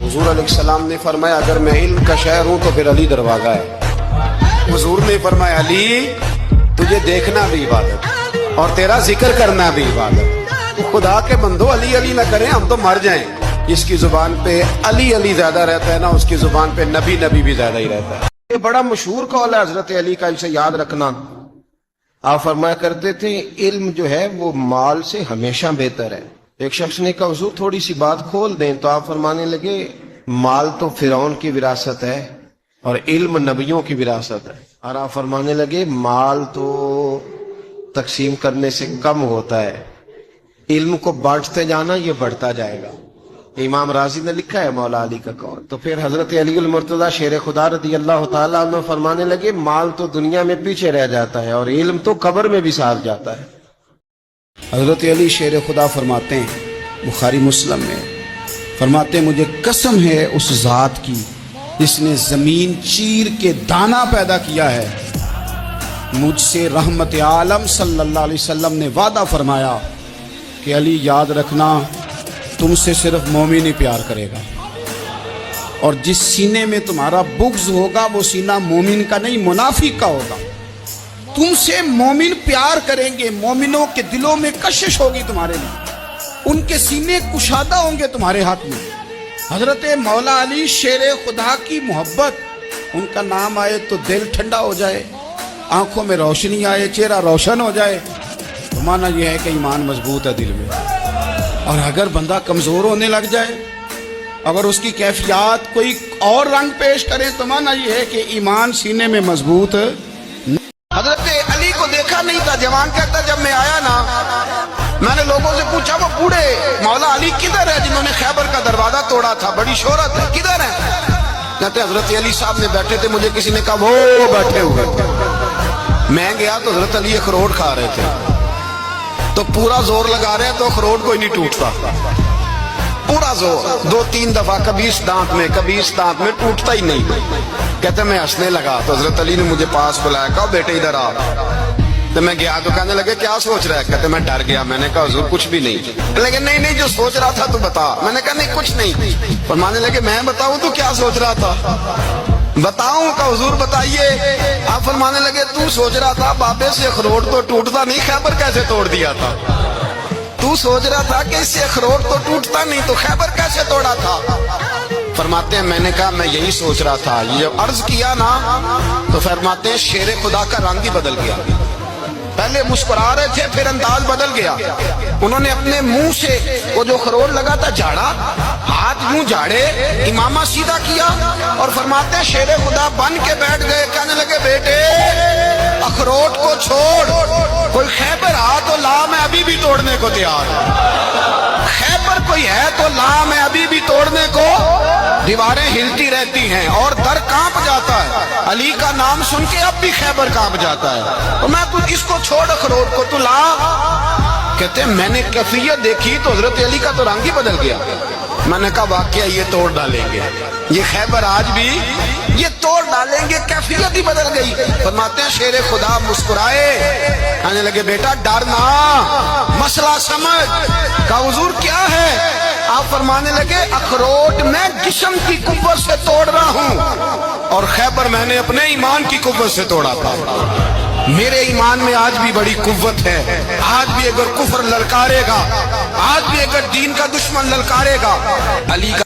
हुजूर अलैहिस्सलाम ने फरमाया अगर मैं इल्म का शहर हूं तो फिर अली दरवाजा है। हुजूर ने फरमाया अली तुझे देखना भी इबादत और तेरा जिक्र करना भी इबादत। खुदा के बंदो अली अली ना करें, हम तो मर जाएं। जिसकी जुबान पे अली अली ज्यादा रहता है ना, उसकी जुबान पे नबी नबी भी ज्यादा ही रहता है। ये बड़ा मशहूर कौल है हजरत अली का, इसे याद रखना। आप फरमाया करते थे इल्म जो है वो माल से हमेशा बेहतर है। एक शख्स ने कहा हुजूर थोड़ी सी बात खोल दें, तो आप फरमाने लगे माल तो फिरौन की विरासत है और इल्म नबियों की विरासत है। और आप फरमाने लगे माल तो तकसीम करने से कम होता है, इल्म को बांटते जाना ये बढ़ता जाएगा। इमाम राजी ने लिखा है मौला अली का कौल। तो फिर हजरत अली उल मुर्तजा शेर खुदा रदी अल्लाह तआला अन्हु फरमाने लगे माल तो दुनिया में पीछे रह जाता है और इल्म तो कब्र में भी साथ जाता है। हजरत अली शेर खुदा फरमाते हैं बुखारी मुस्लिम में, फरमाते हैं मुझे कसम है उस जात की जिसने जमीन चीर के दाना पैदा किया है, मुझसे रहमत आलम सल्लल्लाहु अलैहि वसल्लम ने वादा फरमाया कि अली याद रखना तुमसे सिर्फ मोमिन ही प्यार करेगा, और जिस सीने में तुम्हारा बुग़्ज़ होगा वो सीना मोमिन का नहीं मुनाफिक का होगा। तुमसे मोमिन प्यार करेंगे, मोमिनों के दिलों में कशिश होगी तुम्हारे लिए, उनके सीने कुशादा होंगे तुम्हारे हाथ में। हजरत मौला अली शेर खुदा की मोहब्बत, उनका नाम आए तो दिल ठंडा हो जाए, आंखों में रोशनी आए, चेहरा रोशन हो जाए, तो माना यह है कि ईमान मजबूत है दिल में। और अगर बंदा कमजोर होने लग जाए, अगर उसकी कैफियत कोई और रंग पेश करे, तो माना यह है कि ईमान सीने में मजबूत। हजरत अली को देखा नहीं था, जवान कहता जब मैं आया ना मैंने लोगों से पूछा वो बूढ़े मौला अली किधर है जिन्होंने खैबर का दरवाजा तोड़ा था, बड़ी शोहरत है, किधर है? कहते हजरत अली साहब ने बैठे थे, मुझे किसी ने कहा वो बैठे हुए थे। मैं गया तो हजरत अली अखरोट खा रहे थे, तो पूरा जोर लगा रहे हैं तो अखरोट कोई नहीं टूटता, पूरा जोर 2-3 दफा, कभी इस दांत में कभी इस दांत में, टूटता ही नहीं। कहते मैं हंसने लगा तो हजरत अली ने मुझे पास बुलाया, कहा बेटे इधर आ। तो मैं गया तो कहने लगे क्या सोच रहा है? कहते मैं डर गया। मैंने कहा हुजूर कुछ भी नहीं। लेकिन नहीं जो सोच रहा था तो बता। मैंने कहा नहीं कुछ नहीं। फरमाने लगे मैं बताऊं तो क्या सोच रहा था? बताऊं? का हुजूर बताइए। आप फरमाने लगे तू सोच रहा था बाबे से अखरोट तो टूटता नहीं, खैबर कैसे तोड़ दिया था? तू सोच रहा था कि इससे अखरोट तो टूटता नहीं, तो खैबर कैसे तोड़ा था? फरमाते हैं मैंने कहा मैं यही सोच रहा था। ये अर्ज किया ना तो फरमाते हैं शेर खुदा का रंग ही बदल गया। पहले मुस्कुरा रहे थे, फिर अंदाज बदल गया। उन्होंने अपने मुंह से वो जो खरोट लगा था झाड़ा, हाथ यूं झाड़े, इमामा सीधा किया और फरमाते हैं शेर खुदा बन के बैठ गए। कहने लगे बेटे अखरोट को छोड़, कोई खैबर आ तो ला, मैं अभी भी तोड़ने को तैयार हूं। खैबर कोई है तो ला, मैं अभी भी तोड़ने को। दीवारें हिलती रहती हैं और दर कांप जाता है, अली का नाम सुन के अब भी खैबर कांप जाता है। तो मैं तू इसको छोड़ अखरोट को, तू ला। कहते मैंने कैफियत देखी तो हजरत अली का तो रंग ही बदल गया। मैंने कहा वाकया ये तोड़ डालेंगे, ये खैबर आज भी ये तोड़ डालेंगे, कैफियत ही बदल गई। फरमाते हैं शेर खुदा मुस्कुराए, कहने लगे बेटा डरना, मसला समझ। का हुजूर क्या है? आप फरमाने लगे अखरोट मैं जिस्म की कुव्वत से तोड़ रहा हूं और खैबर मैंने अपने ईमान की कुव्वत से तोड़ा था। मेरे ईमान में आज भी बड़ी कुव्वत है। आज भी अगर कुफर ललकारेगा, आज भी अगर दीन का दुश्मन ललकारेगा, अली का